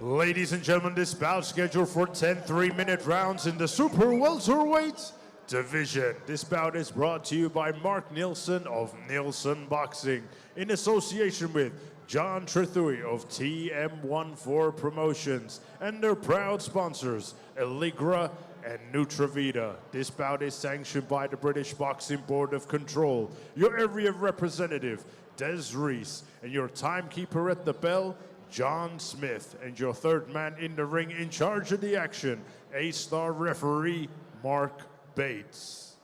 Ladies and gentlemen, this bout scheduled for 10 3-minute rounds in the super welterweight division. This bout is brought to you by Mark Nielsen of Nielsen Boxing in association with John Trethui of TM14 Promotions and their proud sponsors, Allegra and Nutravita. This bout is sanctioned by the British Boxing Board of Control, your area representative, Des Reese, and your timekeeper at the bell, John Smith, and your third man in the ring in charge of the action, A-star referee, Mark Bates.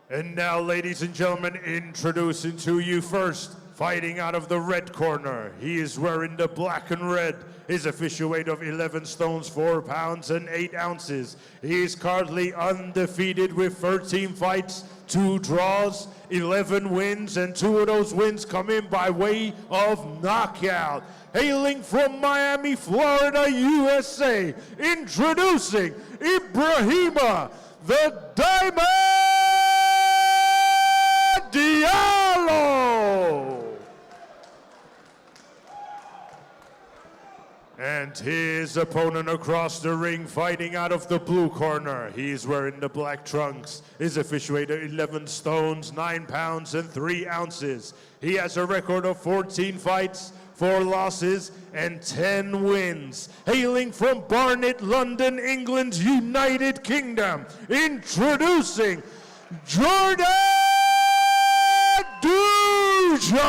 And now, ladies and gentlemen, introducing to you first, fighting out of the red corner. He is wearing the black and red. His official weight of 11 stones, 4 pounds and 8 ounces. He is currently undefeated with 13 fights, 2 draws, 11 wins, and 2 of those wins come in by way of knockout. Hailing from Miami, Florida, USA, introducing Ibrahima, the Diamond Diallo! And his opponent across the ring, fighting out of the blue corner. He's wearing the black trunks. His official weight 11 stones, 9 pounds and 3 ounces. He has a record of 14 fights, 4 losses, and 10 wins. Hailing from Barnet, London, England, United Kingdom, introducing Jordan Dujon!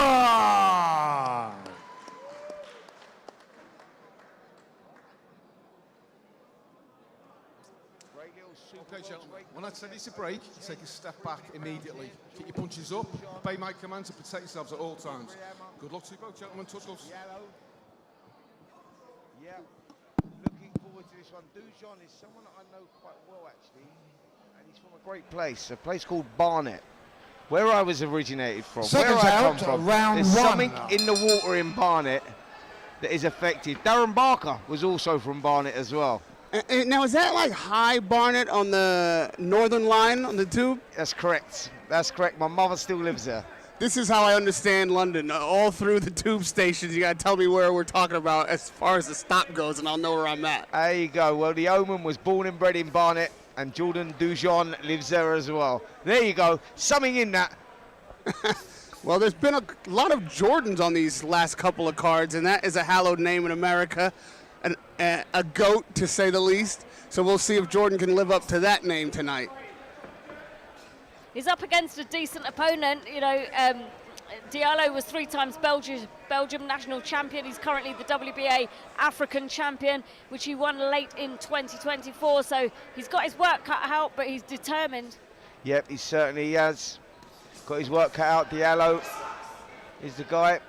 Okay, gentlemen, when I say it's a break, take a step back immediately. Keep your punches up, obey my commands, and protect yourselves at all times. Good luck to you both, gentlemen. Touch gloves. Yeah, looking forward to this one. Dujon is someone I know quite well, actually, and he's from a great place, a place called Barnet, where I was originated from, Seconds where I out, come from. round There's one. something in the water in Barnet that is effective. Darren Barker was also from Barnet as well. Now, is that like High Barnet on the northern line on the tube? That's correct. That's correct. My mother still lives there. This is how I understand London. All through the tube stations, you got to tell me where we're talking about as far as the stop goes, and I'll know where I'm at. There you go. Well, the Omen was born and bred in Barnet, and Jordan Dujon lives there as well. There you go. Something in that. Well, there's been a lot of Jordans on these last couple of cards, and that is a hallowed name in America. A GOAT, to say the least. So we'll see if Jordan can live up to that name tonight. He's up against a decent opponent. You know, Diallo was 3 times Belgium national champion. He's currently the WBA African champion, which he won late in 2024. So he's got his work cut out, but he's determined. Yep, he certainly has got his work cut out. Diallo is the guy.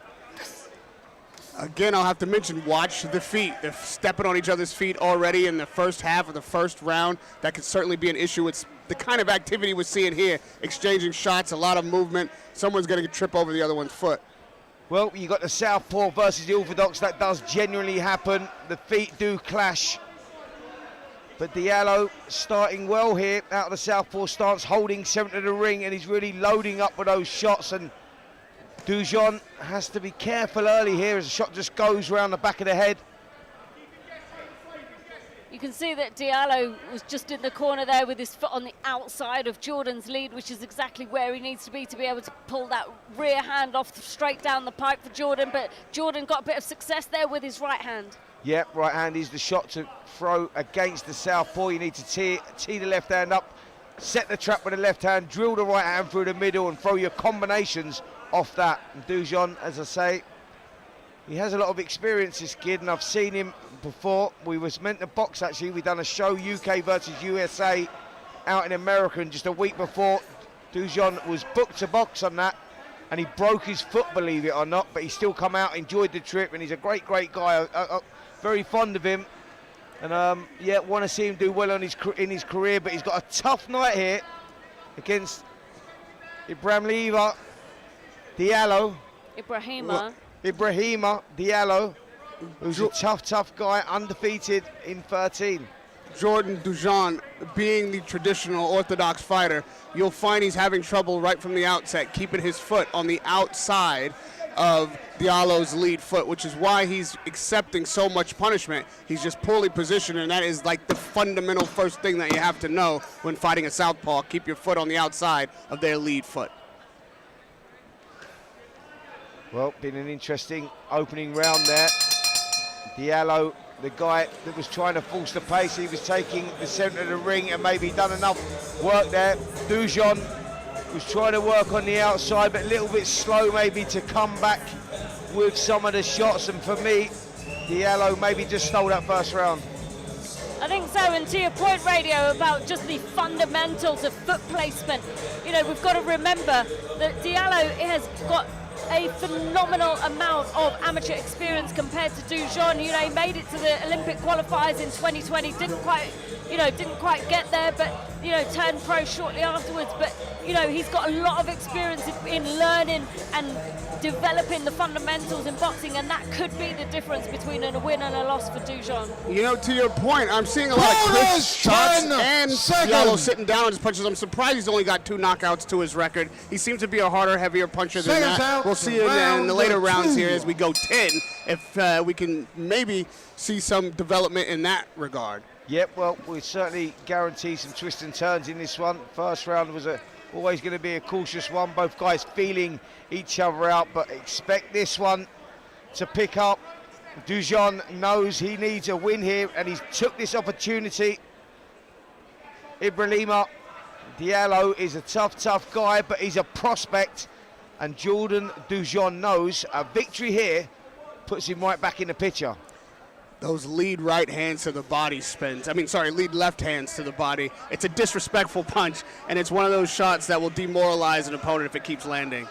Again, I'll have to mention, watch the feet. They're stepping on each other's feet already in the first half of the first round. That could certainly be an issue with the kind of activity we're seeing here. Exchanging shots, a lot of movement. Someone's going to trip over the other one's foot. Well, you got the Southpaw versus the Orthodox. That does genuinely happen. The feet do clash. But Diallo starting well here out of the Southpaw stance, holding center of the ring, and he's really loading up with those shots. And Dujon has to be careful early here as the shot just goes around the back of the head. You can see that Diallo was just in the corner there with his foot on the outside of Jordan's lead, which is exactly where he needs to be able to pull that rear hand off straight down the pipe for Jordan. But Jordan got a bit of success there with his right hand. Yep, right hand is the shot to throw against the Southpaw. You need to tee the left hand up, set the trap with the left hand, drill the right hand through the middle and throw your combinations off that. And Dujon, as I say, he has a lot of experience, this kid, and I've seen him before. We was meant to box, actually. We done a show, UK versus USA, out in America, and just a week before, Dujon was booked to box on that, and he broke his foot, believe it or not, but he still come out, enjoyed the trip, and he's a great guy. Very fond of him, and yeah, want to see him do well in his career, but he's got a tough night here against Ibrahima Diallo. Ibrahima Diallo, who's a tough guy, undefeated in 13. Jordan Dujon, being the traditional Orthodox fighter, you'll find he's having trouble right from the outset, keeping his foot on the outside of Diallo's lead foot, which is why he's accepting so much punishment. He's just poorly positioned, and that is like the fundamental first thing that you have to know when fighting a southpaw. Keep your foot on the outside of their lead foot. Well, been an interesting opening round there. Diallo, the guy that was trying to force the pace, he was taking the centre of the ring and maybe done enough work there. Dujon was trying to work on the outside, but a little bit slow maybe to come back with some of the shots. And for me, Diallo maybe just stole that first round. I think so, and to your point, Radio, about just the fundamentals of foot placement. You know, we've got to remember that Diallo has got a phenomenal amount of amateur experience compared to Dujon. You know, he made it to the Olympic qualifiers in 2020, didn't quite get there, but, you know, turned pro shortly afterwards. But, you know, he's got a lot of experience in learning and developing the fundamentals in boxing, and that could be the difference between a win and a loss for Dujon. You know, to your point, I'm seeing a lot of crisp shots and Diallo sitting down on his punches. I'm surprised he's only got 2 knockouts to his record. He seems to be a harder, heavier puncher than that. We'll see in the later rounds here as we go 10 if we can maybe see some development in that regard. Yep, well, we certainly guarantee some twists and turns in this one. First round was always going to be a cautious one. Both guys feeling each other out, but expect this one to pick up. Dujon knows he needs a win here, and he's took this opportunity. Ibrahima Diallo is a tough guy, but he's a prospect, and Jordan Dujon knows a victory here puts him right back in the picture. Those lead right hands to the body spins. Lead left hands to the body. It's a disrespectful punch, and it's one of those shots that will demoralize an opponent if it keeps landing.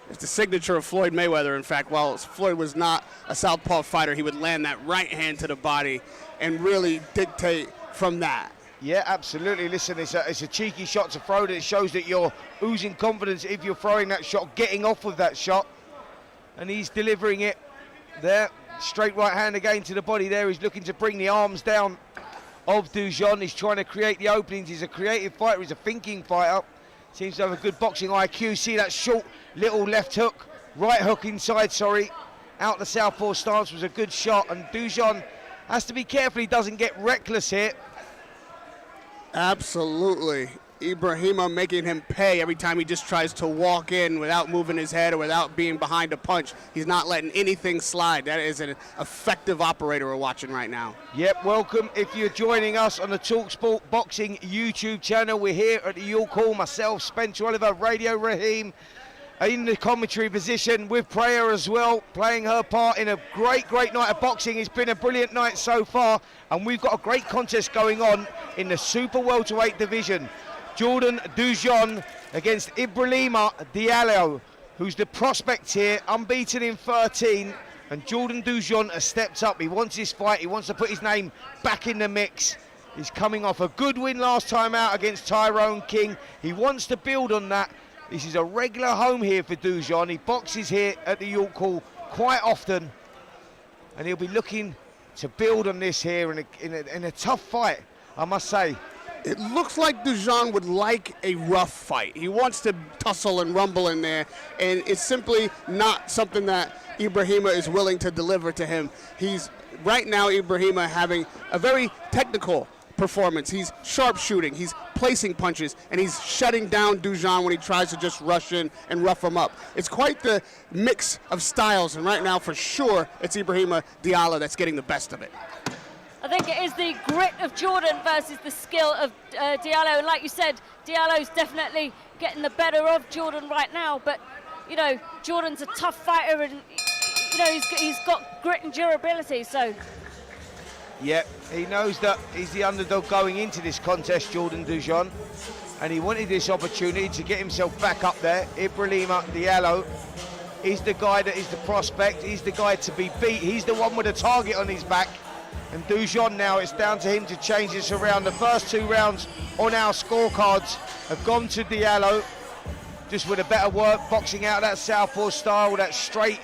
It's the signature of Floyd Mayweather. In fact, while Floyd was not a southpaw fighter, he would land that right hand to the body and really dictate from that. Yeah, absolutely. Listen, it's a cheeky shot to throw. That shows that you're oozing confidence if you're throwing that shot, getting off with that shot. And he's delivering it there. Straight right hand again to the body there. He's looking to bring the arms down of Dujon. He's trying to create the openings. He's a creative fighter. He's a thinking fighter. Seems to have a good boxing IQ. See that short little left hook, right hook inside, out the southpaw stance was a good shot. And Dujon has to be careful he doesn't get reckless here. Absolutely. Ibrahima making him pay every time he just tries to walk in without moving his head or without being behind a punch. He's not letting anything slide. That is an effective operator we're watching right now. Yep, welcome if you're joining us on the TalkSport Boxing YouTube channel. We're here at the York Hall, myself, Spencer Oliver, Radio Raheem, in the commentary position with Prayer as well, playing her part in a great night of boxing. It's been a brilliant night so far, and we've got a great contest going on in the super welterweight division. Jordan Dujon against Ibrahima Diallo, who's the prospect here, unbeaten in 13. And Jordan Dujon has stepped up. He wants this fight. He wants to put his name back in the mix. He's coming off a good win last time out against Tyrone King. He wants to build on that. This is a regular home here for Dujon. He boxes here at the York Hall quite often. And he'll be looking to build on this here in a tough fight, I must say. It looks like Dujon would like a rough fight. He wants to tussle and rumble in there, and it's simply not something that Ibrahima is willing to deliver to him. He's right now, Ibrahima, having a very technical performance. He's sharpshooting, he's placing punches, and he's shutting down Dujon when he tries to just rush in and rough him up. It's quite the mix of styles, and right now, for sure, it's Ibrahima Diallo that's getting the best of it. I think it is the grit of Jordan versus the skill of Diallo. And like you said, Diallo's definitely getting the better of Jordan right now. But, you know, Jordan's a tough fighter, and, you know, he's got grit and durability, so. Yeah, he knows that he's the underdog going into this contest, Jordan Dujon. And he wanted this opportunity to get himself back up there. Ibrahima Diallo is the guy that is the prospect. He's the guy to be beat. He's the one with a target on his back. And Dujon now, it's down to him to change this around. The first 2 rounds on our scorecards have gone to Diallo, just with a better work, boxing out that southpaw style, that straight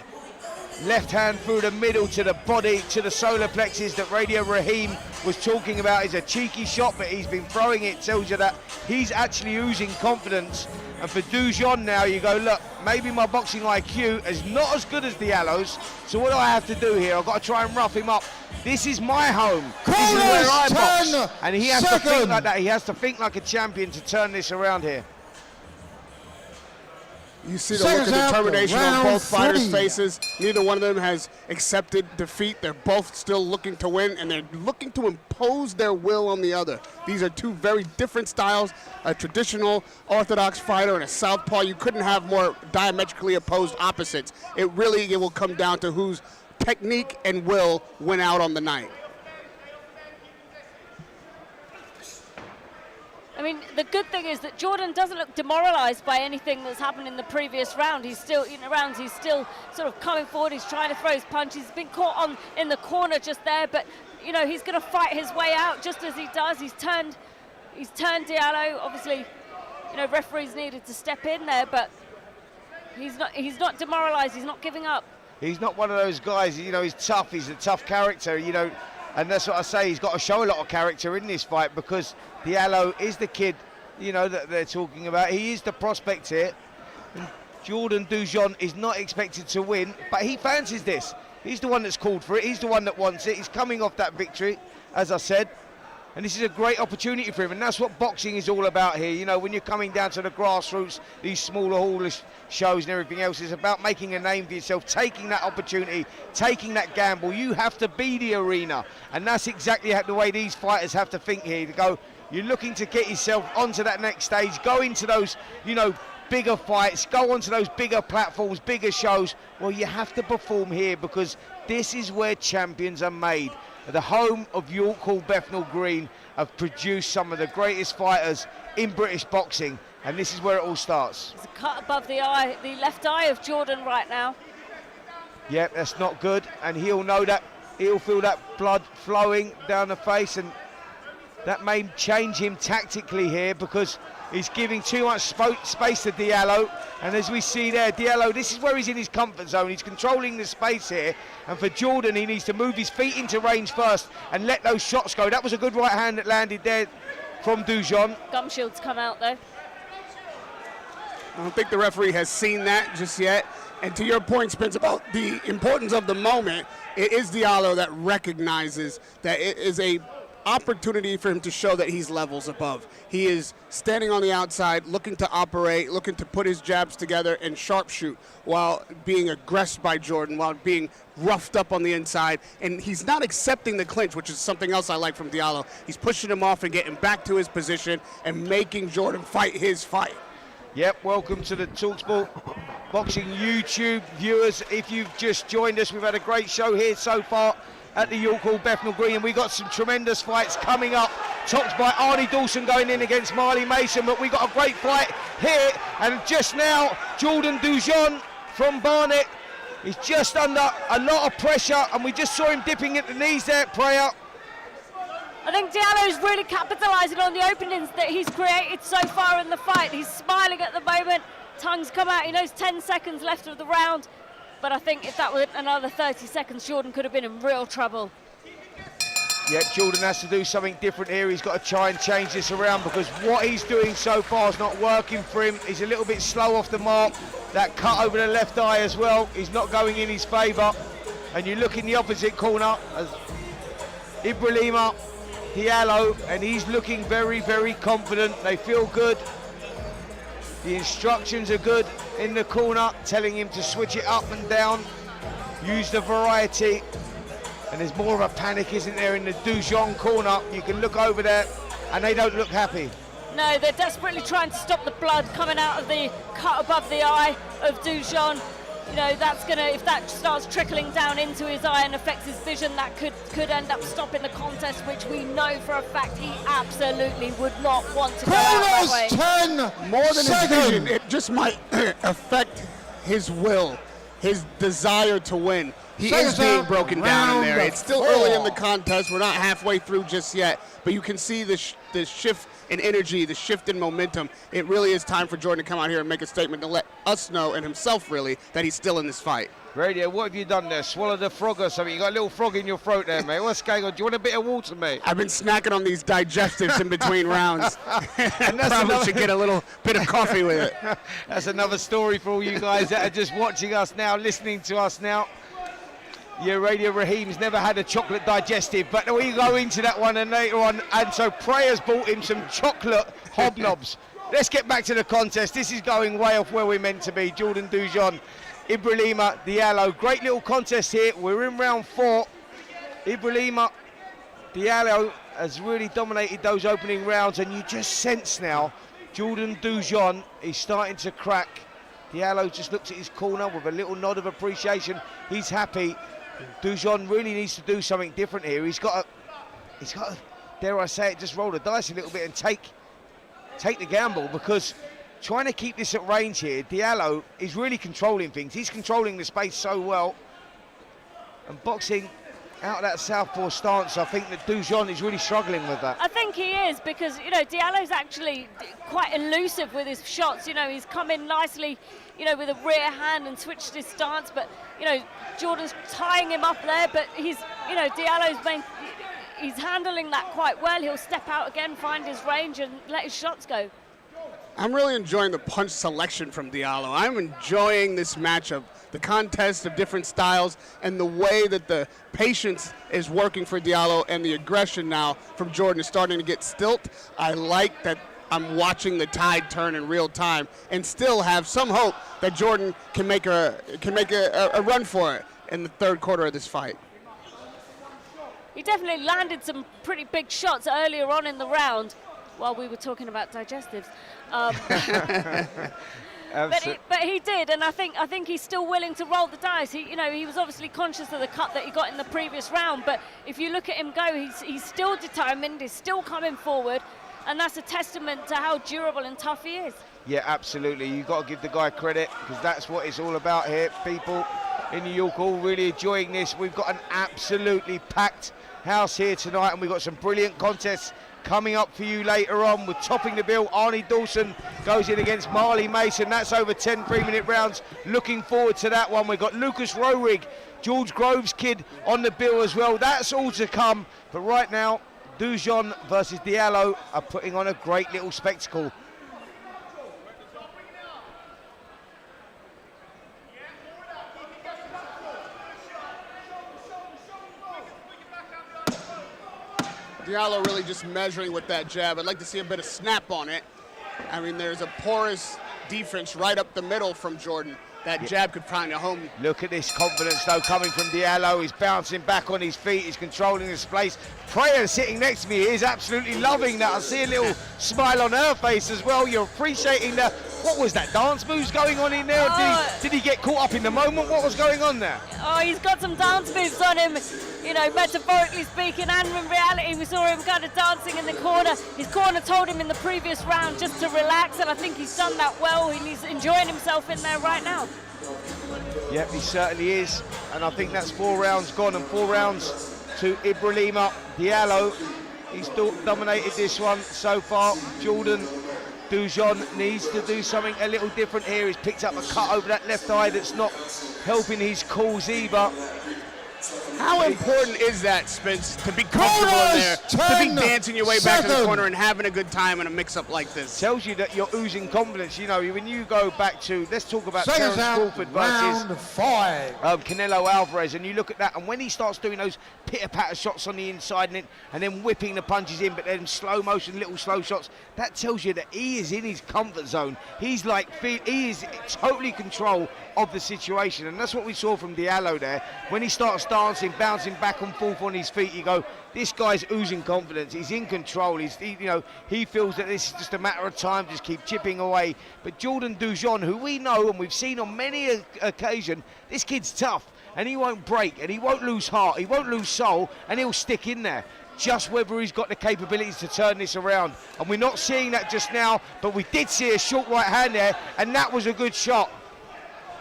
left hand through the middle to the body, to the solar plexus that Radio Raheem was talking about. Is a cheeky shot, but he's been throwing it. Tells you that he's actually oozing confidence. And for Dujon now, you go, look, maybe my boxing IQ is not as good as Diallo's, so what do I have to do here? I've got to try and rough him up. This is my home. This is where I box. And he has to think like that. He has to think like a champion to turn this around here. You see the look of determination on both fighters' faces. Neither one of them has accepted defeat. They're both still looking to win, and they're looking to impose their will on the other. These are two very different styles, a traditional orthodox fighter and a southpaw. You couldn't have more diametrically opposed opposites. It will come down to whose technique and will win out on the night. I mean, the good thing is that Jordan doesn't look demoralized by anything that's happened in the previous round. He's still, he's still sort of coming forward. He's trying to throw his punches. He's been caught in the corner just there, but, he's going to fight his way out just as he does. He's turned Diallo. Obviously, referees needed to step in there, but he's not demoralized. He's not giving up. He's not one of those guys, he's tough. He's a tough character, and that's what I say. He's got to show a lot of character in this fight because Diallo is the kid, that they're talking about. He is the prospect here. And Jordan Dujon is not expected to win, but he fancies this. He's the one that's called for it. He's the one that wants it. He's coming off that victory, as I said. And this is a great opportunity for him, and that's what boxing is all about here. When you're coming down to the grassroots, these smaller hall shows and everything else, is about making a name for yourself, taking that opportunity, taking that gamble. You have to be the arena, and that's exactly the way these fighters have to think here. To go, you're looking to get yourself onto that next stage, go into those, bigger fights, go onto those bigger platforms, bigger shows. Well, you have to perform here because this is where champions are made. The home of York Hall, Bethnal Green, have produced some of the greatest fighters in British boxing, and this is where it all starts. There's a cut above the eye, the left eye of Jordan right now. Yep, that's not good, and he'll know that. He'll feel that blood flowing down the face, and that may change him tactically here because he's giving too much space to Diallo. And as we see there, Diallo, this is where he's in his comfort zone. He's controlling the space here. And for Jordan, he needs to move his feet into range first and let those shots go. That was a good right hand that landed there from Dujon. Gum shield's come out, though. I don't think the referee has seen that just yet. And to your point, Spence, about the importance of the moment, it is Diallo that recognizes that it is a opportunity for him to show that he's levels above. He is standing on the outside, looking to operate, looking to put his jabs together and sharpshoot while being aggressed by Jordan, while being roughed up on the inside. And he's not accepting the clinch, which is something else I like from Diallo. He's pushing him off and getting back to his position and making Jordan fight his fight. Yep, welcome to the TalkSport Boxing YouTube viewers. If you've just joined us, we've had a great show here so far at the York Hall, Bethnal Green, and we've got some tremendous fights coming up. Topped by Arnie Dawson going in against Marley Mason, but we got a great fight here. And just now, Jordan Dujon from Barnet is just under a lot of pressure, and we just saw him dipping at the knees there, Prayer. I think Diallo's really capitalising on the openings that he's created so far in the fight. He's smiling at the moment, tongue's come out, he knows 10 seconds left of the round. But I think if that were another 30 seconds, Jordan could have been in real trouble. Yeah, Jordan has to do something different here. He's got to try and change this around because what he's doing so far is not working for him. He's a little bit slow off the mark. That cut over the left eye as well is not going in his favour. And you look in the opposite corner as Ibrahima Diallo, and he's looking very, very confident. They feel good. The instructions are good in the corner, telling him to switch it up and down, use the variety. And there's more of a panic, isn't there, in the Dujon corner. You can look over there, and they don't look happy. No, they're desperately trying to stop the blood coming out of the cut above the eye of Dujon. That's gonna, if that starts trickling down into his eye and affects his vision, that could end up stopping the contest, which we know for a fact he absolutely would not want to go out that way. More than his vision, it just might affect his will, his desire to win. He is being broken down in there. It's still early in the contest. We're not halfway through just yet, but you can see the shift in energy, the shift in momentum. It really is time for Jordan to come out here and make a statement to let us know, and himself really, that he's still in this fight. Radio, what have you done there? Swallowed a frog or something? You got a little frog in your throat there, mate. What's going on? Do you want a bit of water, mate? I've been snacking on these digestives in between rounds. And that's Probably should get a little bit of coffee with it. That's another story for all you guys that are just watching us now, listening to us now. Yeah, Radio Raheem's never had a chocolate digestive, but we go into that one and later on. And so Prayer's bought him some chocolate hobnobs. Let's get back to the contest. This is going way off where we're meant to be. Jordan Dujon, Ibrahima Diallo. Great little contest here. We're in round 4. Ibrahima Diallo has really dominated those opening rounds, and you just sense now Jordan Dujon is starting to crack. Diallo just looks at his corner with a little nod of appreciation. He's happy. Dujon really needs to do something different here. He's got to, dare I say it, just roll the dice a little bit and take the gamble, because trying to keep this at range here, Diallo is really controlling things. He's controlling the space so well. And boxing out of that southpaw stance, I think that Dujon is really struggling with that. I think he is, because, you know, Diallo's actually quite elusive with his shots. You know, he's come in nicely, you know, with a rear hand and switched his stance, but, you know, Jordan's tying him up there, but he's, you know, he's handling that quite well. He'll step out again, find his range and let his shots go. I'm really enjoying the punch selection from Diallo. I'm enjoying this matchup, the contest of different styles, and the way that the patience is working for Diallo and the aggression now from Jordan is starting to get stilt. I like that I'm watching the tide turn in real time and still have some hope that Jordan can make a run for it in the third quarter of this fight. He definitely landed some pretty big shots earlier on in the round while we were talking about digestives. But he did, and I think he's still willing to roll the dice. He was obviously conscious of the cut that he got in the previous round, but if you look at him go, he's still determined, he's still coming forward, and that's a testament to how durable and tough he is. Yeah, absolutely. You've got to give the guy credit, because that's what it's all about here. People in New York all really enjoying this. We've got an absolutely packed house here tonight, and we've got some brilliant contests coming up for you later on. We're topping the bill. Arnie Dawson goes in against Marley Mason. That's over 10 3-minute rounds. Looking forward to that one. We've got Lucas Rowerig, George Groves' kid, on the bill as well. That's all to come. But right now, Dujon versus Diallo are putting on a great little spectacle. Diallo really just measuring with that jab. I'd like to see a bit of snap on it. I mean, there's a porous defense right up the middle from Jordan. That jab could find a home. Look at this confidence, though, coming from Diallo. He's bouncing back on his feet. He's controlling his place. Prayer sitting next to me is absolutely loving that. I see a little smile on her face as well. You're appreciating that. What was that, dance moves going on in there? Did he get caught up in the moment? What was going on there? Oh, he's got some dance moves on him, you know, metaphorically speaking, and in reality. We saw him kind of dancing in the corner. His corner told him in the previous round just to relax, and I think he's done that well, and he's enjoying himself in there right now. Yep, he certainly is, and I think that's 4 rounds gone, and 4 rounds to Ibrahima Diallo. He's dominated this one so far. Jordan Dujon needs to do something a little different here. He's picked up a cut over that left eye that's not helping his cause either. How important is that, Spence, to be comfortable in there, to be dancing your way back to the corner and having a good time in a mix-up like this? Tells you that you're oozing confidence. You know, when you go back to, let's talk about Terence Crawford versus round 5. Canelo Alvarez, and you look at that, and when he starts doing those pitter-patter shots on the inside and then whipping the punches in, but then slow motion, little slow shots, that tells you that he is in his comfort zone. He's like, he is totally control of the situation, and that's what we saw from Diallo there. When he starts dancing, bouncing back and forth on his feet, you go, this guy's oozing confidence. He's in control. He feels that this is just a matter of time, just keep chipping away. But Jordan Dujon, who we know and we've seen on many occasions, this kid's tough, and he won't break, and he won't lose heart, he won't lose soul, and he'll stick in there. Just whether he's got the capabilities to turn this around. And we're not seeing that just now, but we did see a short right hand there, and that was a good shot.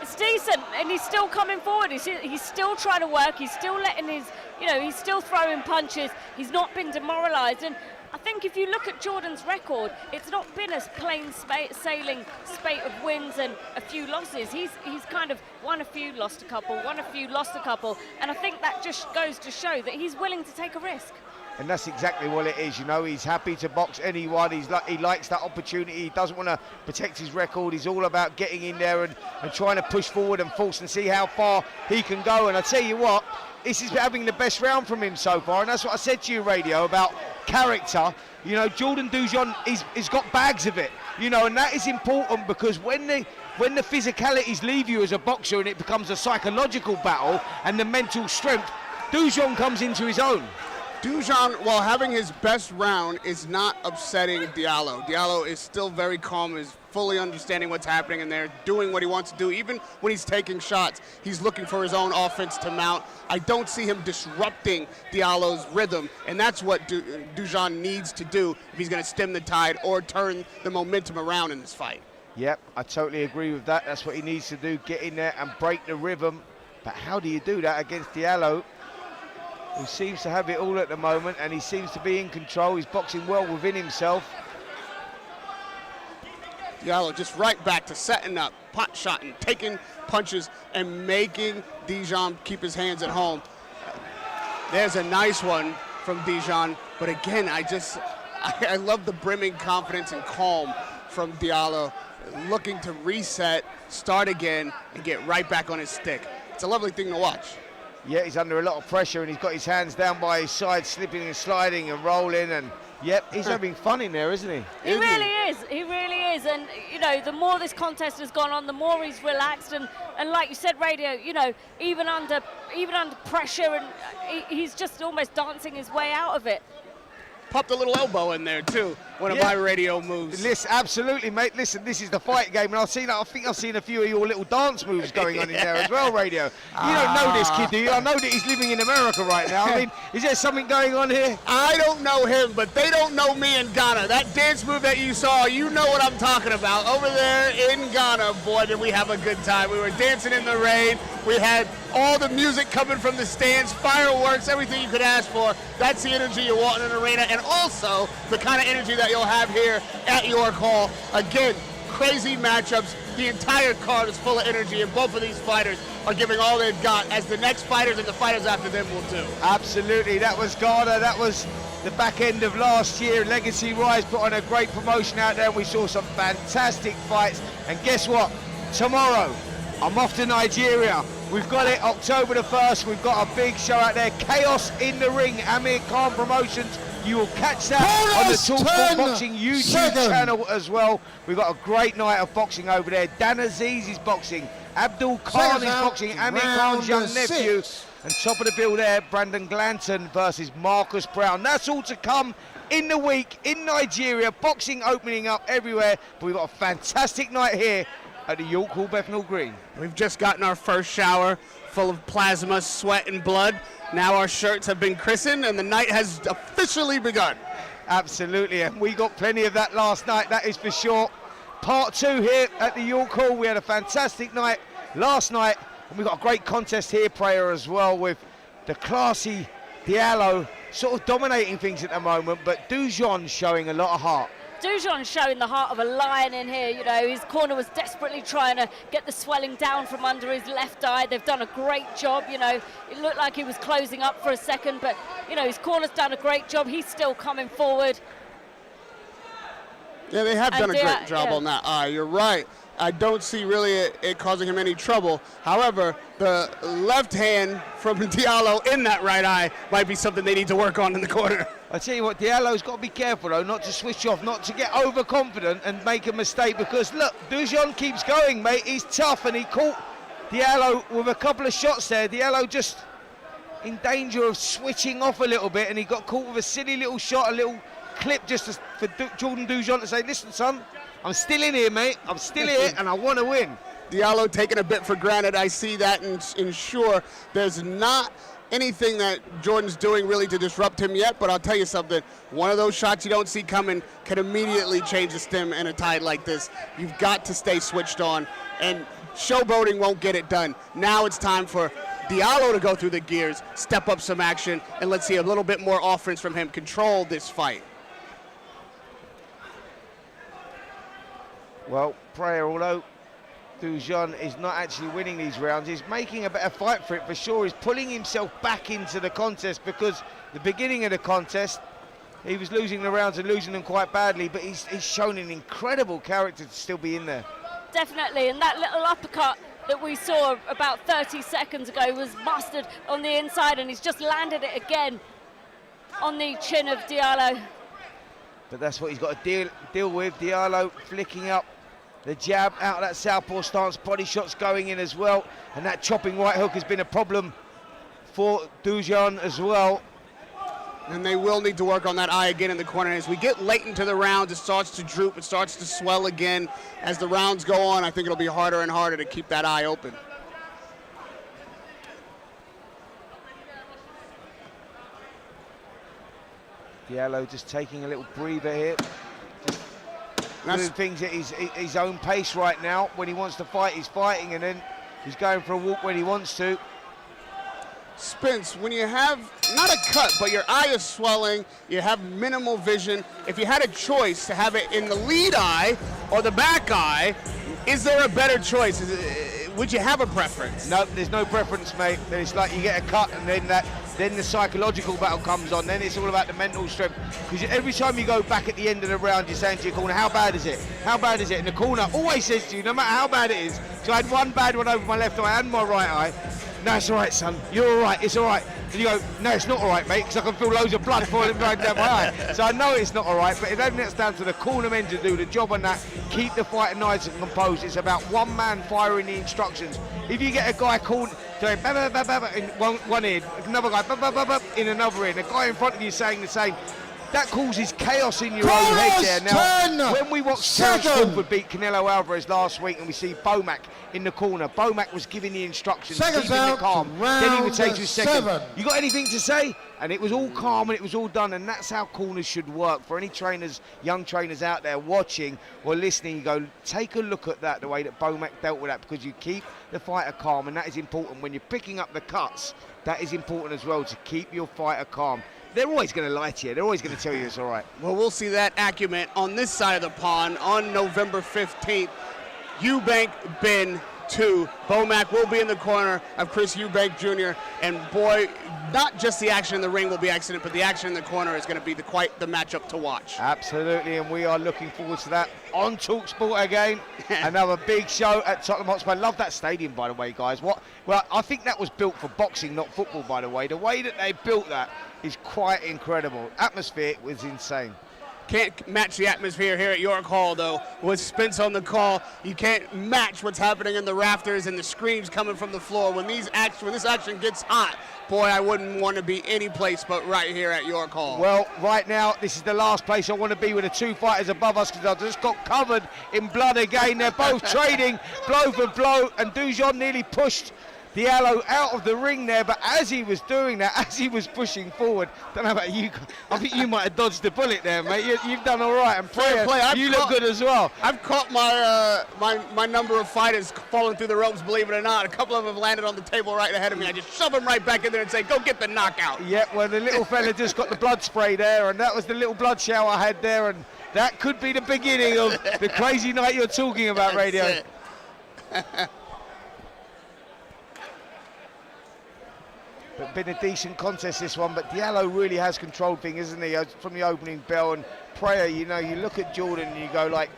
It's decent, and he's still coming forward. He's still trying to work. He's still letting he's still throwing punches. He's not been demoralised. And I think if you look at Jordan's record, it's not been a plain sailing spate of wins and a few losses. He's kind of won a few, lost a couple, won a few, lost a couple, and I think that just goes to show that he's willing to take a risk. And that's exactly what it is, you know. He's happy to box anyone. He likes that opportunity. He doesn't want to protect his record. He's all about getting in there and trying to push forward and force and see how far he can go. And I tell you what, this is having the best round from him so far. And that's what I said to you, Radio, about character. You know, Jordan Dujon, he's got bags of it. You know, and that is important because when the physicalities leave you as a boxer and it becomes a psychological battle and the mental strength, Dujon comes into his own. Dujon, while having his best round, is not upsetting Diallo. Diallo is still very calm, is fully understanding what's happening in there, doing what he wants to do. Even when he's taking shots, he's looking for his own offense to mount. I don't see him disrupting Diallo's rhythm, and that's what Dujon needs to do if he's going to stem the tide or turn the momentum around in this fight. Yep, I totally agree with that. That's what he needs to do, get in there and break the rhythm. But how do you do that against Diallo, who seems to have it all at the moment, and he seems to be in control? He's boxing well within himself. Diallo just right back to setting up, pot shotting, taking punches, and making Dujon keep his hands at home. There's a nice one from Dujon, but again, I love the brimming confidence and calm from Diallo, looking to reset, start again, and get right back on his stick. It's a lovely thing to watch. Yeah, he's under a lot of pressure and he's got his hands down by his side, slipping and sliding and rolling, and yep, he's having fun in there, isn't he? He really is, he really is. And, you know, the more this contest has gone on, the more he's relaxed. And like you said, Radio, you know, even under pressure, and he's just almost dancing his way out of it. Popped a little elbow in there too, one of my Radio moves. Listen, absolutely, mate. Listen, this is the fight game, and I think I've seen a few of your little dance moves going on in there as well, Radio. You don't know this kid, do you? I know that he's living in America right now. I mean, is there something going on here? I don't know him, but they don't know me in Ghana. That dance move that you saw, you know what I'm talking about. Over there in Ghana, boy, did we have a good time. We were dancing in the rain. We had all the music coming from the stands, fireworks, everything you could ask for. That's the energy you want in an arena, and also the kind of energy that you'll have here at York Hall. Again, crazy matchups. The entire card is full of energy, and both of these fighters are giving all they've got, as the next fighters and the fighters after them will do. Absolutely. That was Ghana. That was the back end of last year. Legacy Rise put on a great promotion out there. We saw some fantastic fights. And guess what? Tomorrow, I'm off to Nigeria. We've got it October the 1st. We've got a big show out there. Chaos in the Ring, Amir Khan Promotions. You will catch that on the Talksport Boxing YouTube channel as well. We've got a great night of boxing over there. Dan Aziz is boxing. Abdul Khan is boxing. Amir Khan's young nephew. And top of the bill there, Brandon Glanton versus Marcus Brown. That's all to come in the week in Nigeria. Boxing opening up everywhere. But we've got a fantastic night here at the York Hall, Bethnal Green. We've just gotten our first shower full of plasma, sweat, and blood. Now our shirts have been christened and the night has officially begun. Absolutely, and we got plenty of that last night, that is for sure. Part 2 here at the York Hall. We had a fantastic night last night, and we've got a great contest here, Prayer, as well, with the classy Diallo sort of dominating things at the moment, but Dujon showing a lot of heart. Dujon showing the heart of a lion in here. You know, his corner was desperately trying to get the swelling down from under his left eye. They've done a great job. You know, it looked like he was closing up for a second, but, you know, his corner's done a great job. He's still coming forward. Yeah, they have done a great job on that eye. You're right. I don't see really it causing him any trouble. However, the left hand from Diallo in that right eye might be something they need to work on in the corner. I tell you what, Diallo's got to be careful though, not to switch off, not to get overconfident and make a mistake, because look, Dujon keeps going, mate. He's tough, and he caught Diallo with a couple of shots there. Diallo just in danger of switching off a little bit, and he got caught with a silly little shot, a little clip just for Jordan Dujon to say, listen, son, I'm still in here, mate. I'm still here, and I want to win. Diallo taking a bit for granted. I see that, and ensure there's not anything that Jordan's doing really to disrupt him yet, but I'll tell you something. One of those shots you don't see coming can immediately change the stem in a tide like this. You've got to stay switched on, and showboating won't get it done. Now it's time for Diallo to go through the gears, step up some action, and let's see a little bit more offense from him, control this fight. Well, Prayer, although Dujon is not actually winning these rounds, he's making a better fight for it for sure. He's pulling himself back into the contest, because the beginning of the contest, he was losing the rounds and losing them quite badly, but he's shown an incredible character to still be in there. Definitely, and that little uppercut that we saw about 30 seconds ago was mastered on the inside, and he's just landed it again on the chin of Diallo. But that's what he's got to deal with. Diallo flicking up the jab out of that southpaw stance, body shots going in as well, and that chopping right hook has been a problem for Dujon as well. And they will need to work on that eye again in the corner. As we get late into the rounds, it starts to droop, it starts to swell again. As the rounds go on, I think it'll be harder and harder to keep that eye open. Diallo just taking a little breather here. Doing things at his own pace right now. When he wants to fight, he's fighting, and then he's going for a walk when he wants to. Spence, when you have not a cut, but your eye is swelling, you have minimal vision, if you had a choice to have it in the lead eye or the back eye, is there a better choice? Would you have a preference? No, there's no preference, mate. It's like you get a cut, and then the psychological battle comes on. Then it's all about the mental strength. Because every time you go back at the end of the round, you're saying to your corner, how bad is it? How bad is it? And the corner always says to you, no matter how bad it is, so I had one bad one over my left eye and my right eye. No, it's all right, son. You're all right. It's all right. And you go, no, it's not all right, mate, because I can feel loads of blood falling right down my eye. So I know it's not all right, but if that's down to the corner men to do the job on that, keep the fight nice and composed. It's about one man firing the instructions. If you get a guy called doing ba ba ba ba in one ear, another guy ba ba ba ba in another ear, and the guy in front of you saying the same, that causes chaos in your own head there. Now, when we watched Terence Crawford beat Canelo Alvarez last week, and we see Bomac in the corner, Bomac was giving the instructions, keeping the calm. Then he would say to his second, you got anything to say? And it was all calm and it was all done, and that's how corners should work. For any trainers, young trainers out there watching or listening, you go, take a look at that, the way that Bomac dealt with that, because you keep the fighter calm, and that is important. When you're picking up the cuts, that is important as well, to keep your fighter calm. They're always going to lie to you. They're always going to tell you it's all right. Well, we'll see that acumen on this side of the pond on November 15th. Eubank Ben 2. Bomac will be in the corner of Chris Eubank Jr. And boy, not just the action in the ring will be excellent, but the action in the corner is going to be quite the matchup to watch. Absolutely, and we are looking forward to that on TalkSport again. Another big show at Tottenham Hotspur. Love that stadium, by the way, guys. Well, I think that was built for boxing, not football, by the way. The way that they built that is quite incredible. Atmosphere was insane. Can't match the atmosphere here at York Hall, though. With Spence on the call, you can't match what's happening in the rafters and the screams coming from the floor. When this action gets hot, boy, I wouldn't want to be any place but right here at York Hall. Well, right now, this is the last place I want to be with the two fighters above us, because I just got covered in blood again. They're both trading blow for blow, and Dujon nearly pushed Diallo out of the ring there, but as he was doing that, as he was pushing forward, don't know about you, I think you might have dodged the bullet there, mate. You've done all right, and Prayer, you look good as well. I've caught my number of fighters falling through the ropes, believe it or not. A couple of them have landed on the table right ahead of me. I just shove them right back in there and say, go get the knockout. Yeah, well, the little fella just got the blood spray there, and that was the little blood shower I had there, and that could be the beginning of the crazy night you're talking about, Radio. But been a decent contest, this one, but Diallo really has controlled things, isn't he, from the opening bell. And Prayer, you know, you look at Jordan and you go like,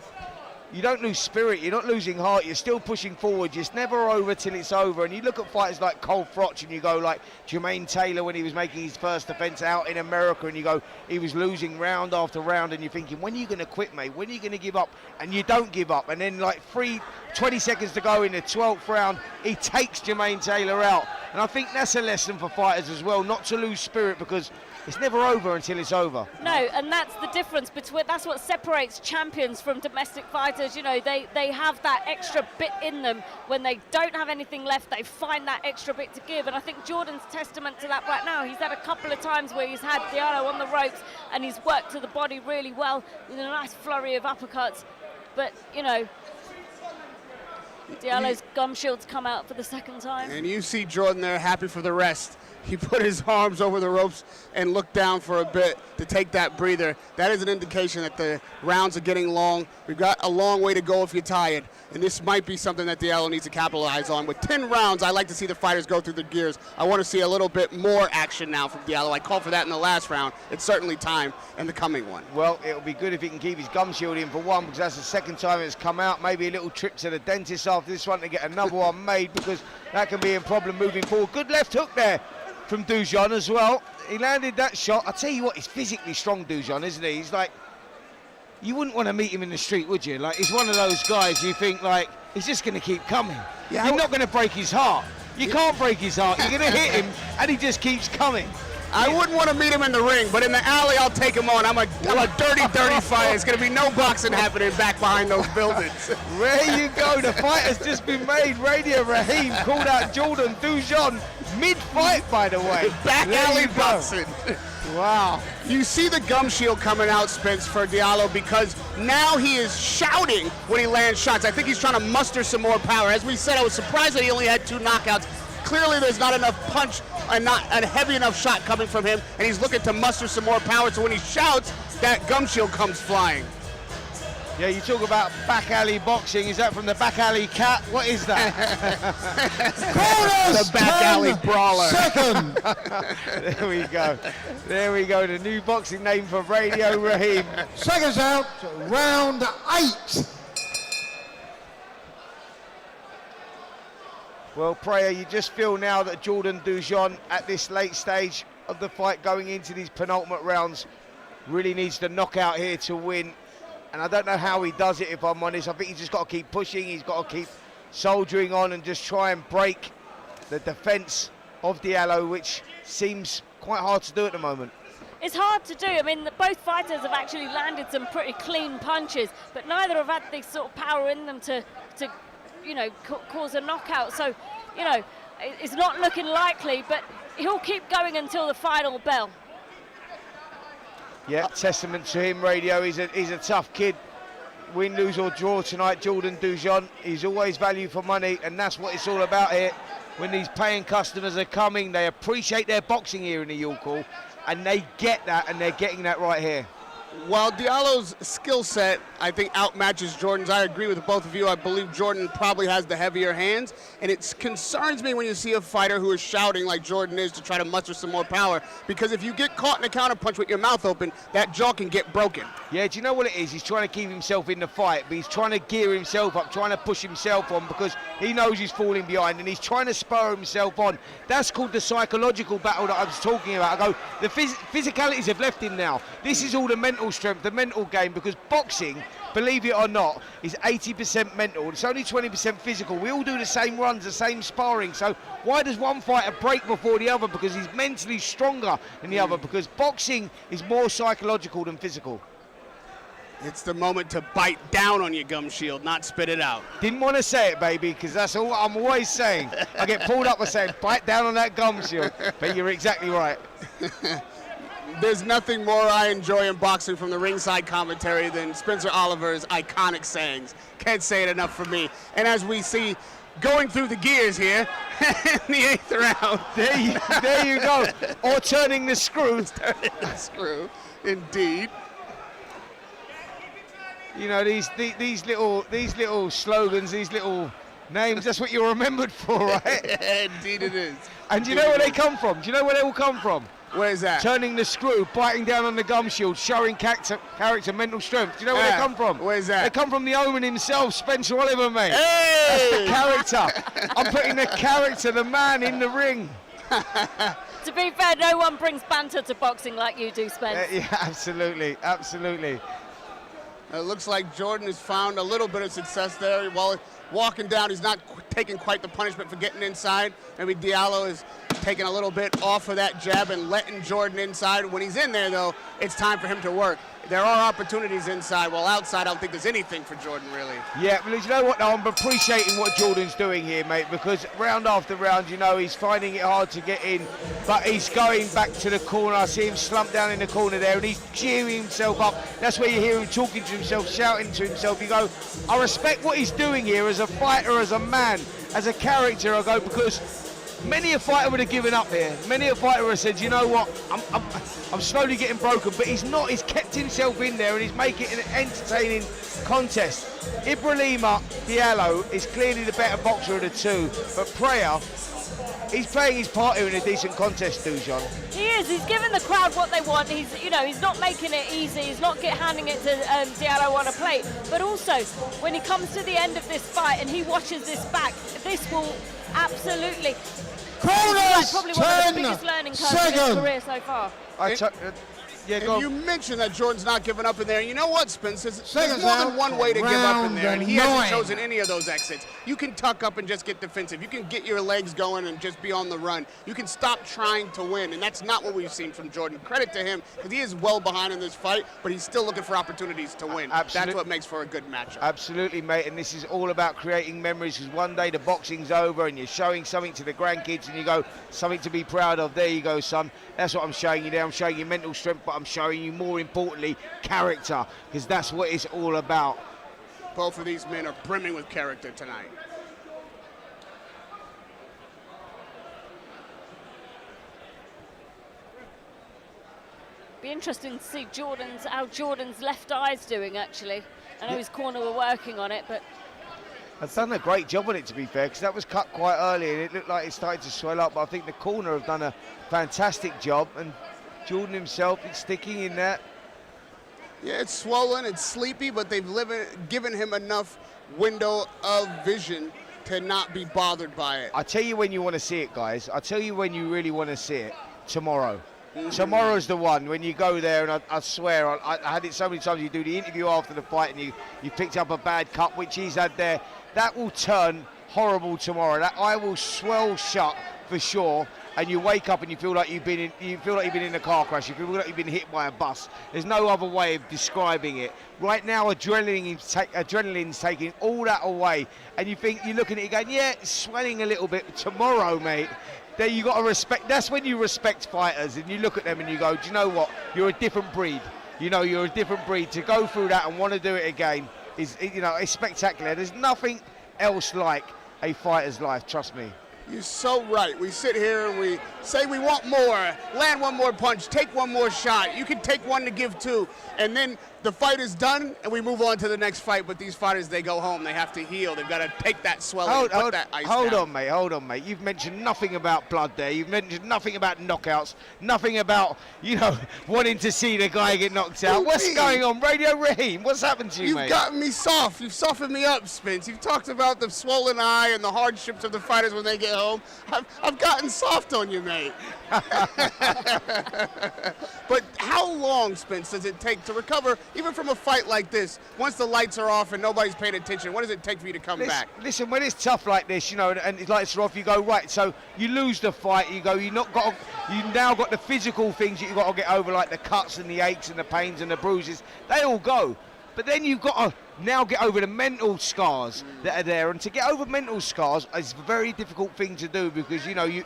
you don't lose spirit, you're not losing heart, you're still pushing forward, it's never over till it's over. And you look at fighters like Cole Froch and you go like Jermaine Taylor when he was making his first defence out in America, and you go, he was losing round after round, and you're thinking, when are you going to quit, mate? When are you going to give up? And you don't give up. And then like 20 seconds to go in the 12th round, he takes Jermaine Taylor out. And I think that's a lesson for fighters as well, not to lose spirit, because it's never over until it's over. No, and that's the difference between, that's what separates champions from domestic fighters. You know, they have that extra bit in them. When they don't have anything left, they find that extra bit to give. And I think Jordan's testament to that right now. He's had a couple of times where he's had Diallo on the ropes and he's worked to the body really well with a nice flurry of uppercuts. But, you know, Diallo's gum shield's come out for the second time. And you see Jordan there happy for the rest. He put his arms over the ropes and looked down for a bit to take that breather. That is an indication that the rounds are getting long. We've got a long way to go if you're tired. And this might be something that Diallo needs to capitalize on. With 10 rounds, I like to see the fighters go through the gears. I want to see a little bit more action now from Diallo. I called for that in the last round. It's certainly time in the coming one. Well, it'll be good if he can keep his gum shield in for one, because that's the second time it's come out. Maybe a little trip to the dentist after this one to get another one made, because that can be a problem moving forward. Good left hook there from Dujon as well. He landed that shot. I tell you what, he's physically strong, Dujon, isn't he? He's like, you wouldn't want to meet him in the street, would you? Like, he's one of those guys you think, like, he's just going to keep coming. Yeah, You're not going to break his heart. You can't break his heart. You're going to hit him, and he just keeps coming. I wouldn't want to meet him in the ring, but in the alley, I'll take him on. I'm a dirty fighter. There's going to be no boxing happening back behind those buildings. There you go. The fight has just been made. Radio Raheem called out Jordan Dujon mid-fight, by the way. Back There alley you go. boxing. Wow. You see the gum shield coming out, Spence, for Diallo, because now he is shouting when he lands shots. I think he's trying to muster some more power. As we said, I was surprised that he only had 2 knockouts. Clearly there's not enough punch and not a heavy enough shot coming from him, and he's looking to muster some more power, so when he shouts, that gum shield comes flying. Yeah, you talk about back alley boxing. Is that from the back alley cat? What is that? The back alley brawler. There we go. There we go. The new boxing name for Radio Raheem. Seconds out, round 8. Well, Prayer, you just feel now that Jordan Dujon, at this late stage of the fight, going into these penultimate rounds, really needs to knock out here to win. And I don't know how he does it, if I'm honest. I think he's just got to keep pushing. He's got to keep soldiering on and just try and break the defence of Diallo, which seems quite hard to do at the moment. It's hard to do. I mean, both fighters have actually landed some pretty clean punches, but neither have had the sort of power in them to you know, cause a knockout. So, you know, it's not looking likely, but he'll keep going until the final bell. Yeah, testament to him, Radio. He's a tough kid. Win, lose or draw tonight, Jordan Dujon. He's always value for money, and that's what it's all about here. When these paying customers are coming, they appreciate their boxing here in the York Hall, and they get that, and they're getting that right here. While Diallo's skill set, I think, outmatches Jordan's, I agree with both of you. I believe Jordan probably has the heavier hands, and it concerns me when you see a fighter who is shouting like Jordan is to try to muster some more power, because if you get caught in a counterpunch with your mouth open, that jaw can get broken. Yeah, do you know what it is? He's trying to keep himself in the fight, but he's trying to gear himself up, trying to push himself on, because he knows he's falling behind, and he's trying to spur himself on. That's called the psychological battle that I was talking about. I go, the physicalities have left him now. This is all the mental strength, the mental game, because boxing, believe it or not, is 80% mental. It's only 20% physical. We all do the same runs, the same sparring. So why does one fighter break before the other? Because he's mentally stronger than the other, because boxing is more psychological than physical. It's the moment to bite down on your gum shield, not spit it out. Didn't want to say it, baby, because that's all I'm always saying. I get pulled up and saying, bite down on that gum shield. But you're exactly right. There's nothing more I enjoy in boxing from the ringside commentary than Spencer Oliver's iconic sayings. Can't say it enough for me. And as we see, going through the gears here in the 8th round. There you go. Or turning the screw. Turning the screw, indeed. You know, these little slogans, these little names, that's what you're remembered for, right? Indeed it is. And do you know where they come from? Do you know where they all come from? Where's that? Turning the screw, biting down on the gum shield, showing character, mental strength. Do you know where they come from? Where's that? They come from the Omen himself, Spencer Oliver, mate. Hey! That's the character. I'm putting the character, the man in the ring. To be fair, no one brings banter to boxing like you do, Spence. Yeah, absolutely, absolutely. It looks like Jordan has found a little bit of success there. While walking down, he's not taking quite the punishment for getting inside. Maybe Diallo is taking a little bit off of that jab and letting Jordan inside. When he's in there, though, it's time for him to work. There are opportunities inside, while outside, I don't think there's anything for Jordan, really. Yeah, well, you know what, though? I'm appreciating what Jordan's doing here, mate, because round after round, you know, he's finding it hard to get in, but he's going back to the corner. I see him slump down in the corner there, and he's cheering himself up. That's where you hear him talking to himself, shouting to himself. You go, I respect what he's doing here as a fighter, as a man, as a character, I go, because many a fighter would have given up here. Many a fighter would have said, you know what, I'm slowly getting broken, but he's not. He's kept himself in there and he's making it an entertaining contest. Ibrahima Diallo is clearly the better boxer of the two, but Prayer, he's playing his part here in a decent contest, Dujon. He is. He's giving the crowd what they want. He's, you know, he's not making it easy. He's not handing it to Diallo on a plate. But also, when he comes to the end of this fight and he watches this back, this will absolutely. Corners, Probably one of the biggest learning curves in his career so far. Yeah, And go on. you mentioned that Jordan's not giving up in there. You know what, Spence? There's Seconds more than out. one way to give up in there, and he hasn't Round chosen any of those exits. You can tuck up and just get defensive. You can get your legs going and just be on the run. You can stop trying to win, and that's not what we've seen from Jordan. Credit to him, because he is well behind in this fight, but he's still looking for opportunities to win. Absolutely. That's what makes for a good matchup. Absolutely, mate, and this is all about creating memories, because one day the boxing's over and you're showing something to the grandkids and you go, something to be proud of. There you go, son. That's what I'm showing you there. I'm showing you mental strength, but I'm showing you, more importantly, character, because that's what it's all about. Both of these men are brimming with character tonight. Be interesting to see how Jordan's left eye's doing, actually. I know his corner were working on it, but I've done a great job on it, to be fair, because that was cut quite early and it looked like it started to swell up, but I think the corner have done a fantastic job, and Jordan himself is sticking in there. Yeah, it's swollen, it's sleepy, but they've given him enough window of vision to not be bothered by it. I tell you when you want to see it, guys. I tell you when you really want to see it. Tomorrow. Tomorrow's the one when you go there, and I swear, I had it so many times. You do the interview after the fight, and you picked up a bad cut, which he's had there. That will turn horrible tomorrow. That eye will swell shut for sure, and you wake up and you feel like you've been in a car crash. You feel like you've been hit by a bus. There's no other way of describing it. Right now, adrenaline's taking all that away, and you look at it, you're going, yeah, it's swelling a little bit. Tomorrow, mate. There you got to respect. That's when you respect fighters, and you look at them and you go, do you know what? You're a different breed. You know, you're a different breed. To go through that and want to do it again is, you know, it's spectacular. There's nothing else like a fighter's life. Trust me. You're so right. We sit here and we say we want more, land one more punch, take one more shot. You can take one to give two, and then the fight is done and we move on to the next fight. But these fighters, they go home, they have to heal. They've got to take that swelling, put that ice down. Hold on, mate. You've mentioned nothing about blood there. You've mentioned nothing about knockouts, nothing about, you know, wanting to see the guy get knocked out. What's going on, Radio Raheem? What's happened to you, mate? You've gotten me soft. You've softened me up, Spence. You've talked about the swollen eye and the hardships of the fighters when they get home. I've gotten soft on you, mate. But how long, Spence, does it take to recover, even from a fight like this? Once the lights are off and nobody's paying attention, what does it take for you to come back? Listen, when it's tough like this, you know, and the lights are off, you go, right, so you lose the fight, you go, you now got the physical things that you've got to get over, like the cuts and the aches and the pains and the bruises. They all go. But then you've got to now get over the mental scars that are there. And to get over mental scars is a very difficult thing to do, because, you know, you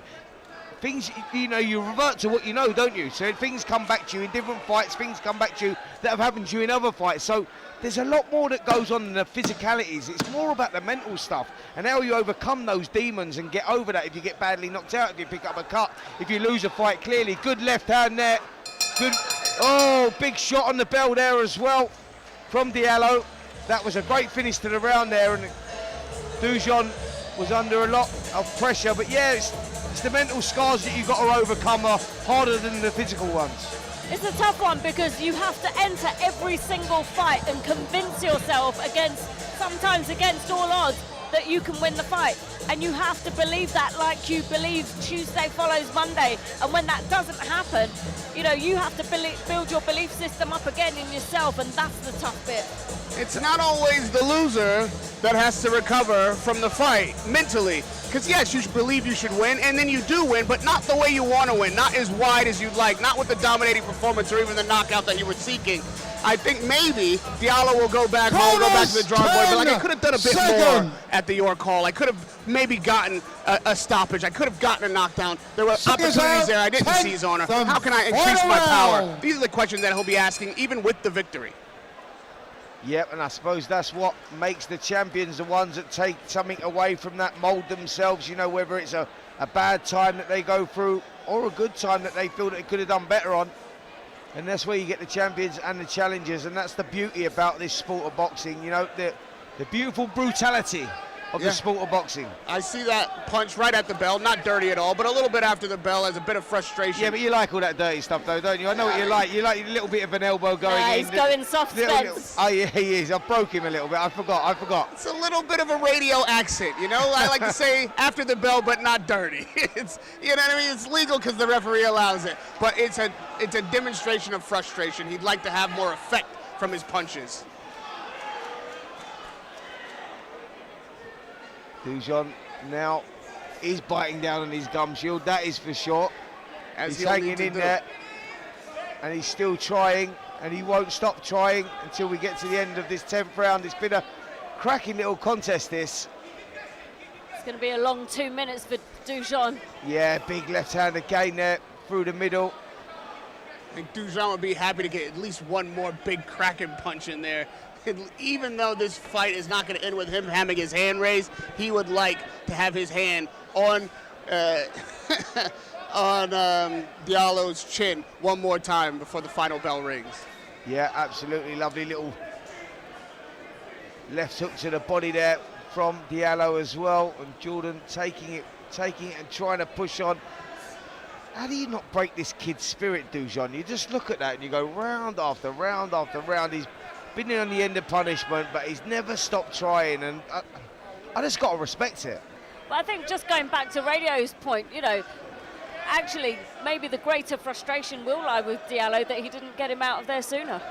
revert to what you know, don't you? So things come back to you in different fights, things come back to you that have happened to you in other fights. So there's a lot more that goes on than the physicalities. It's more about the mental stuff and how you overcome those demons and get over that if you get badly knocked out, if you pick up a cut, if you lose a fight clearly. Good left hand there. Good. Oh, big shot on the bell there as well from Diallo. That was a great finish to the round there, and Dujon was under a lot of pressure. But yeah, it's the mental scars that you've got to overcome are harder than the physical ones. it's a tough one, because you have to enter every single fight and convince yourself sometimes against all odds, that you can win the fight. And you have to believe that like you believe Tuesday follows Monday. And when that doesn't happen, you know, you have to build your belief system up again in yourself, and that's the tough bit. It's not always the loser that has to recover from the fight mentally. Because yes, you should believe you should win, and then you do win, but not the way you want to win, not as wide as you'd like, not with the dominating performance or even the knockout that you were seeking. I think maybe Diallo will go back home, go back to the drawing board, but like I could have done a bit more at the York Hall. I could have maybe gotten a stoppage. I could have gotten a knockdown. There were opportunities there I didn't seize on. How can I increase my power? These are the questions that he'll be asking, even with the victory. Yep, and I suppose that's what makes the champions the ones that take something away from that, mould themselves, you know, whether it's a bad time that they go through or a good time that they feel that they could have done better on. And that's where you get the champions and the challengers, and that's the beauty about this sport of boxing, you know, the beautiful brutality of the sport of boxing. I see that punch right at the bell, not dirty at all, but a little bit after the bell as a bit of frustration. Yeah, but you like all that dirty stuff though, don't you? I know what you like. You like a little bit of an elbow going in. He's going soft, Spence. Oh yeah, he is. I broke him a little bit. I forgot. It's a little bit of a radio accent, you know? I like to say after the bell, but not dirty. It's, you know what I mean? It's legal because the referee allows it, but it's a demonstration of frustration. He'd like to have more effect from his punches. Dujon now is biting down on his gum shield, that is for sure. He's hanging in there, and he's still trying, and he won't stop trying until we get to the end of this 10th round. It's been a cracking little contest, this. It's going to be a long 2 minutes for Dujon. Yeah, big left hand again there through the middle. I think Dujon would be happy to get at least one more big cracking punch in there. Even though this fight is not going to end with him having his hand raised, he would like to have his hand on Diallo's chin one more time before the final bell rings. Yeah, absolutely lovely little left hook to the body there from Diallo as well, and Jordan taking it and trying to push on. How do you not break this kid's spirit, Dujon? You just look at that and you go round after round after round. He's been on the end of punishment, but he's never stopped trying, and I just got to respect it. But I think just going back to Radio's point, you know, actually maybe the greater frustration will lie with Diallo that he didn't get him out of there sooner.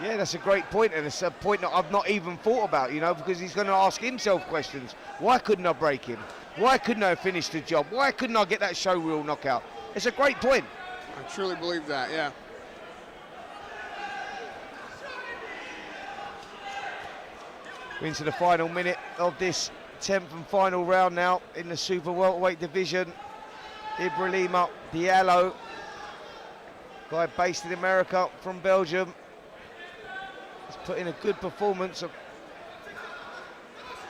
Yeah, that's a great point, and it's a point that I've not even thought about, you know, because he's going to ask himself questions. Why couldn't I break him? Why couldn't I finish the job? Why couldn't I get that show reel knockout? It's a great point. I truly believe that, yeah. We're into the final minute of this 10th and final round now in the super welterweight division. Ibrahima Diallo, guy based in America from Belgium, has put in a good performance,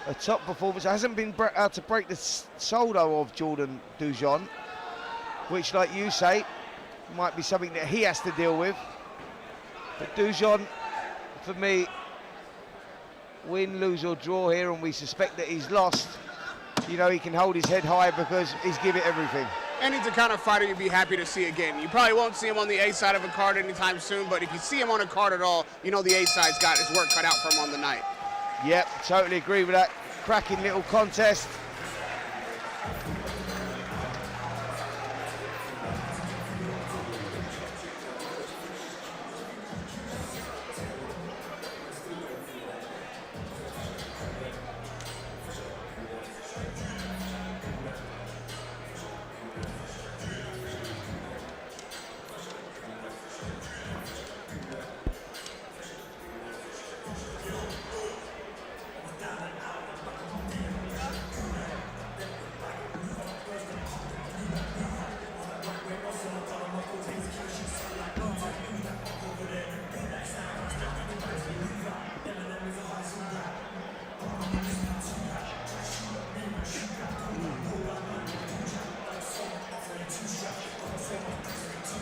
a top performance. Hasn't been able to break the soul though of Jordan Dujon, which, like you say, might be something that he has to deal with. But Dujon, for me, win, lose or draw here, and we suspect that he's lost, you know, he can hold his head high because he's given it everything. And he's the kind of fighter you'd be happy to see again. You probably won't see him on the A side of a card anytime soon, but if you see him on a card at all, you know the A side's got his work cut out for him on the night. Yep, totally agree with that. Cracking little contest.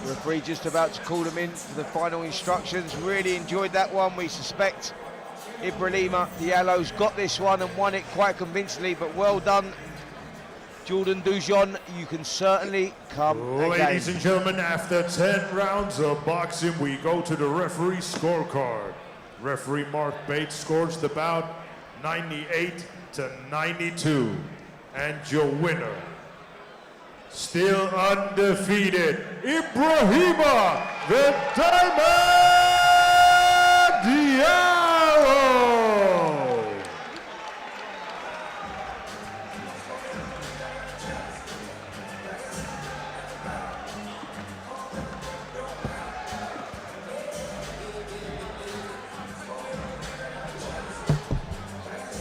Referee just about to call them in for the final instructions. Really enjoyed that one. We suspect Ibrahima Diallo's got this one and won it quite convincingly, but well done, Jordan Dujon. You can certainly come Ladies again. and gentlemen, after 10 rounds of boxing, we go to the referee scorecard. Referee Mark Bates scores the bout 98 to 92. And your winner, still undefeated, Ibrahima the Diamond Diallo.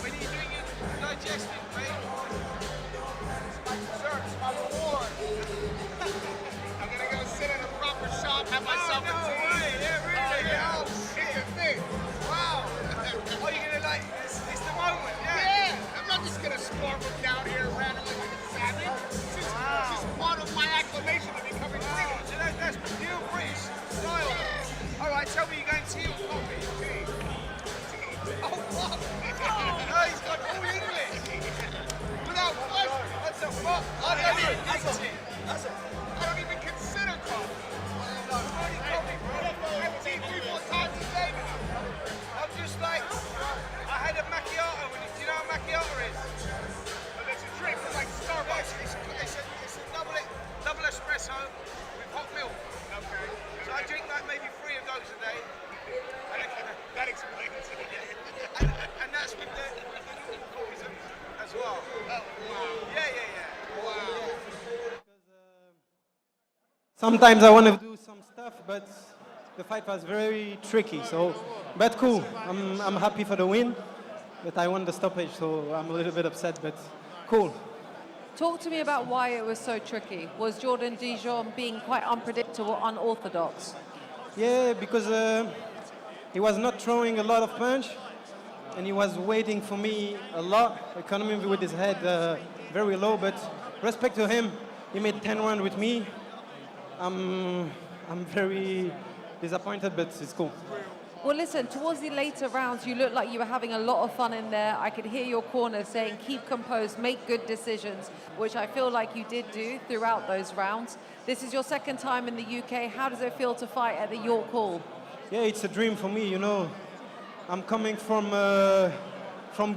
When are you doing your digestion, mate? It's my dessert, it's my reward. I'm gonna go sit in a proper shop, have myself a tea. Yeah, really? Yeah. It's a thing. Wow. Oh, you're gonna like, it's the moment, yeah. I'm not just gonna sparkle down here randomly like a savage. This is part of my acclamation to becoming king. So that's pure British style. All right, tell me you're going tea or coffee? Tea. Oh, what? No, he's got all English. Without question. That's a fuck. I don't even I don't even consider coffee. I've already coffee, bro. I have tea 3-4 times a day now. I'm just like, I had a macchiato. Do you know what macchiato is? Well, it's a drink from like Starbucks. It's a double espresso with hot milk. Okay. So I drink like maybe 3 of those a day. That explains it. And that's with the coffees as well. Oh, wow. Yeah. Wow. Sometimes I want to do some stuff, but the fight was very tricky. So, but cool. I'm happy for the win, but I won the stoppage, so I'm a little bit upset, but cool. Talk to me about why it was so tricky. Was Jordan Dujon being quite unpredictable, unorthodox? Yeah, because he was not throwing a lot of punch, and he was waiting for me a lot, coming with his head very low, but respect to him, he made 10 rounds with me. I'm very disappointed, but it's cool. Well, listen, towards the later rounds, you looked like you were having a lot of fun in there. I could hear your corner saying, keep composed, make good decisions, which I feel like you did do throughout those rounds. This is your second time in the UK. How does it feel to fight at the York Hall? Yeah, it's a dream for me, you know. I'm coming from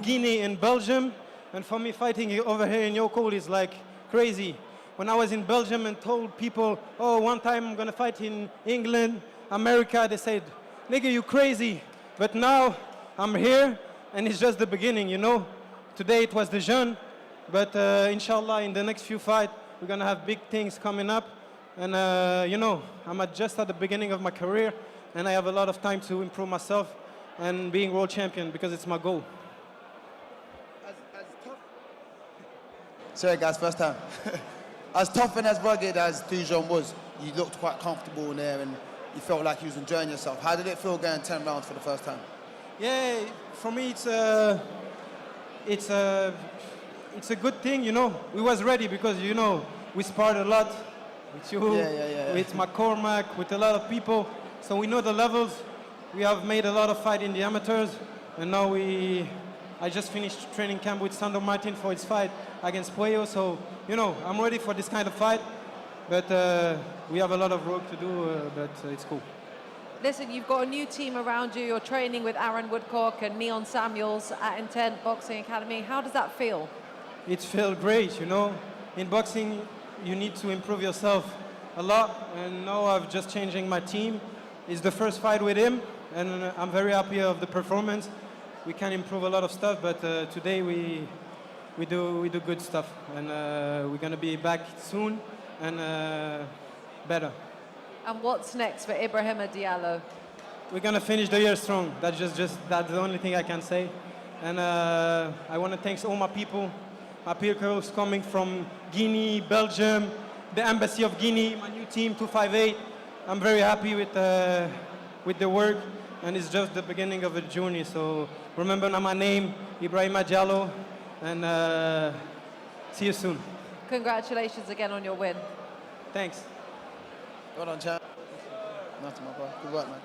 Guinea in Belgium, and for me fighting over here in York Hall is like crazy. When I was in Belgium and told people, oh, one time I'm gonna fight in England, America, they said, nigga, you crazy. But now I'm here, and it's just the beginning, you know. Today it was Dujon, but inshallah in the next few fights, we're gonna have big things coming up. And you know, I'm just at the beginning of my career, and I have a lot of time to improve myself and being world champion because it's my goal. Sorry guys, first time. As tough and as rugged as Dujon was, you looked quite comfortable in there and you felt like you was enjoying yourself. How did it feel going 10 rounds for the first time? Yeah, for me it's a good thing, you know. We was ready because, you know, we sparred a lot with you, with McCormack, with a lot of people. So we know the levels. We have made a lot of fight in the amateurs, and now I just finished training camp with Sandor Martin for his fight against Puello. So, you know, I'm ready for this kind of fight, but we have a lot of work to do, but it's cool. Listen, you've got a new team around you. You're training with Aaron Woodcock and Neon Samuels at Intent Boxing Academy. How does that feel? It feels great, you know. In boxing, you need to improve yourself a lot, and now I'm just changing my team. It's the first fight with him, and I'm very happy of the performance. We can improve a lot of stuff, but today we do good stuff, and we're gonna be back soon and better. And what's next for Ibrahima Diallo? We're gonna finish the year strong. That's that's the only thing I can say. And I want to thank all my people coming from Guinea, Belgium, the Embassy of Guinea, my new team 258. I'm very happy with the work, and it's just the beginning of a journey. So remember now my name, Ibrahima Diallo, and see you soon. Congratulations again on your win. Thanks. Well done, champ. Nothing, my boy. Good work, man.